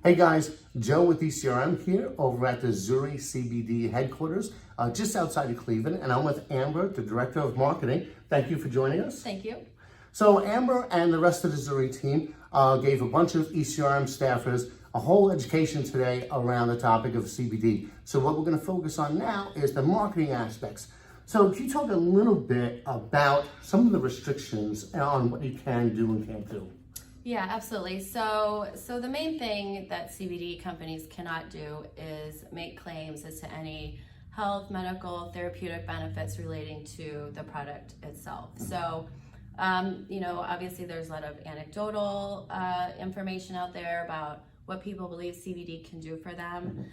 Hey guys, Joe with ECRM here over at the Zuri CBD headquarters, just outside of Cleveland, and I'm with Amber, the Director of Marketing. Thank you for joining us. Thank you. So Amber and the rest of the Zuri team gave a bunch of ECRM staffers a whole education today around the topic of CBD. So what we're going to focus on now is the marketing aspects. So can you talk a little bit about some of the restrictions on what you can do and can't do? Yeah, absolutely. So the main thing that CBD companies cannot do is make claims as to any health, medical, therapeutic benefits relating to the product itself. So, obviously there's a lot of anecdotal information out there about what people believe CBD can do for them.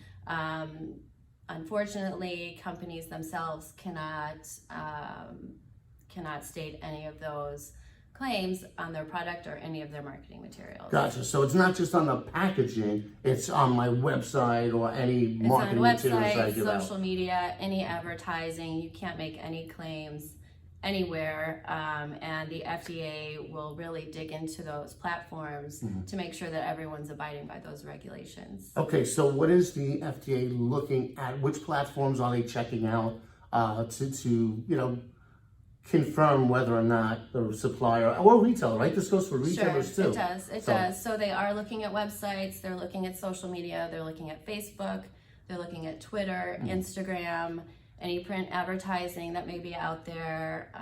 Unfortunately, companies themselves cannot state any of those claims on their product or any of their marketing materials. Gotcha. So it's not just on the packaging, it's on my website or any marketing materials I give out. Social media, any advertising. You can't make any claims anywhere, and the FDA will really dig into those platforms to make sure that everyone's abiding by those regulations. Okay, so what is the FDA looking at? Which platforms are they checking out to confirm whether or not the supplier or retailer, right? This goes for retailers too. It does. So they are looking at websites, they're looking at social media, they're looking at Facebook, they're looking at Twitter, Instagram, any print advertising that may be out there,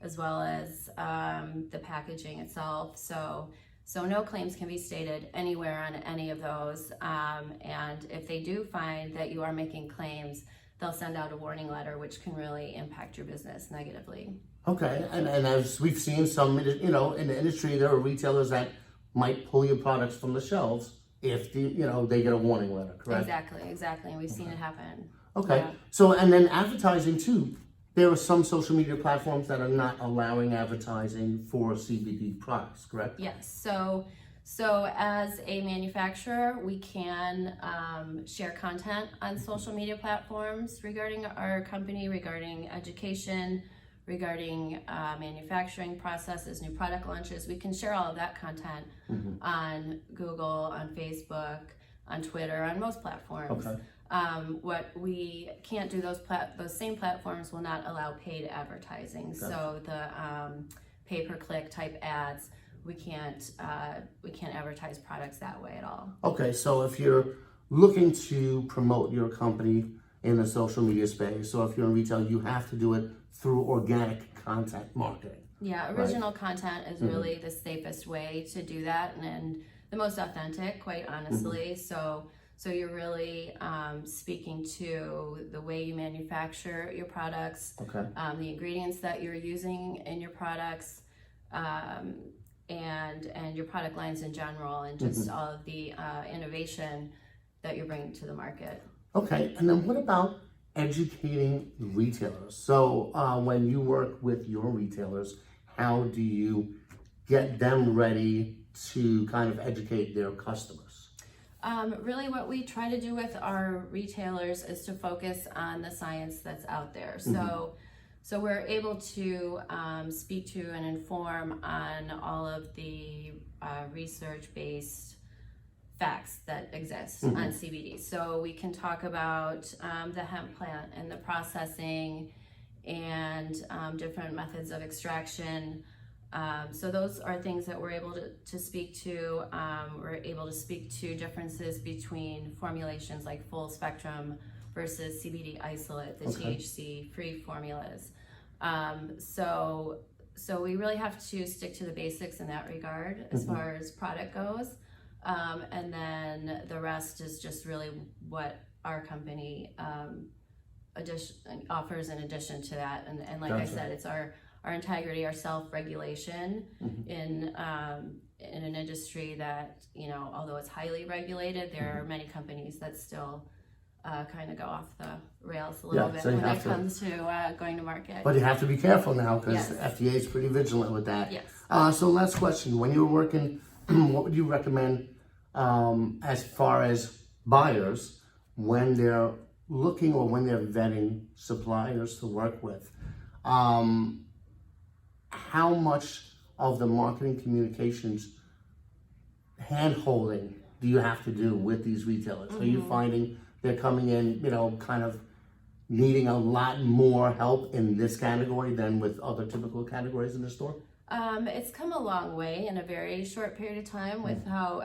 as well as the packaging itself. So no claims can be stated anywhere on any of those. And if they do find that you are making claims, they'll send out a warning letter, which can really impact your business negatively. Okay, and as we've seen some, in the industry, there are retailers that might pull your products from the shelves if they get a warning letter, correct? Exactly, and we've seen it happen. Okay, Yeah. So, and then advertising too. There are some social media platforms that are not allowing advertising for CBD products, correct? Yes, so as a manufacturer, we can share content on social media platforms regarding our company, regarding education, regarding manufacturing processes, new product launches. We can share all of that content on Google, on Facebook, on Twitter, on most platforms. Okay. What we can't do, those same platforms will not allow paid advertising. Gotcha. So the pay-per-click type ads, we can't advertise products that way at all. Okay, so if you're looking to promote your company in the social media space, so if you're in retail, you have to do it through organic content marketing. Yeah, original content is really the safest way to do that, and the most authentic, quite honestly. So you're really speaking to the way you manufacture your products, the ingredients that you're using in your products, and your product lines in general, and just all of the innovation that you're bringing to the market. Okay, and then what about educating retailers? So when you work with your retailers, how do you get them ready to kind of educate their customers? Really what we try to do with our retailers is to focus on the science that's out there. So we're able to speak to and inform on all of the research-based facts that exist on CBD. So we can talk about the hemp plant and the processing and different methods of extraction. So those are things that we're able to speak to. We're able to speak to differences between formulations like full spectrum versus CBD isolate, the THC-free formulas. So we really have to stick to the basics in that regard as far as product goes. And then the rest is just really what our company offers in addition to that. And like I said, it's our integrity, our self-regulation in an industry that, although it's highly regulated, there are many companies that still kind of go off the rails a little bit when it comes to going to market. But you have to be careful now because the FDA is pretty vigilant with that. Yes. So last question, when you're working, what would you recommend as far as buyers when they're looking or when they're vetting suppliers to work with? How much of the marketing communications hand-holding do you have to do with these retailers? Are you finding they're coming in, kind of needing a lot more help in this category than with other typical categories in the store? It's come a long way in a very short period of time with how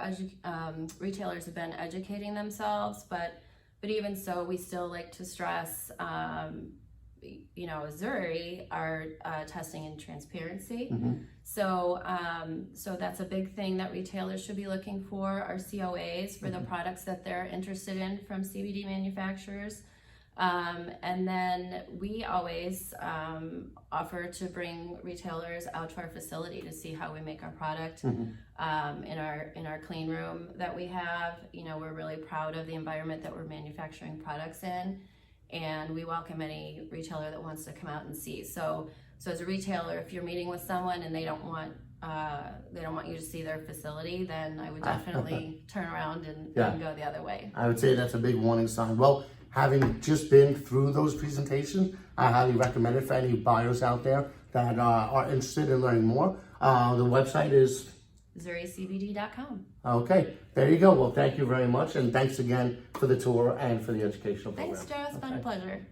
retailers have been educating themselves, but even so, we still like to stress, Zuri are testing and transparency. So that's a big thing that retailers should be looking for, are COAs for the products that they're interested in from CBD manufacturers. And then we always offer to bring retailers out to our facility to see how we make our product. In our clean room that we have, we're really proud of the environment that we're manufacturing products in, and we welcome any retailer that wants to come out and see. So as a retailer, if you're meeting with someone and they don't want you to see their facility, then I would definitely turn around and go the other way. I would say that's a big warning sign. Well, having just been through those presentations, I highly recommend it for any buyers out there that are interested in learning more. The website is ZuriCBD.com. Okay, there you go. Well, thank you very much, and thanks again for the tour and for the educational program. Thanks, Joe. It's been a pleasure.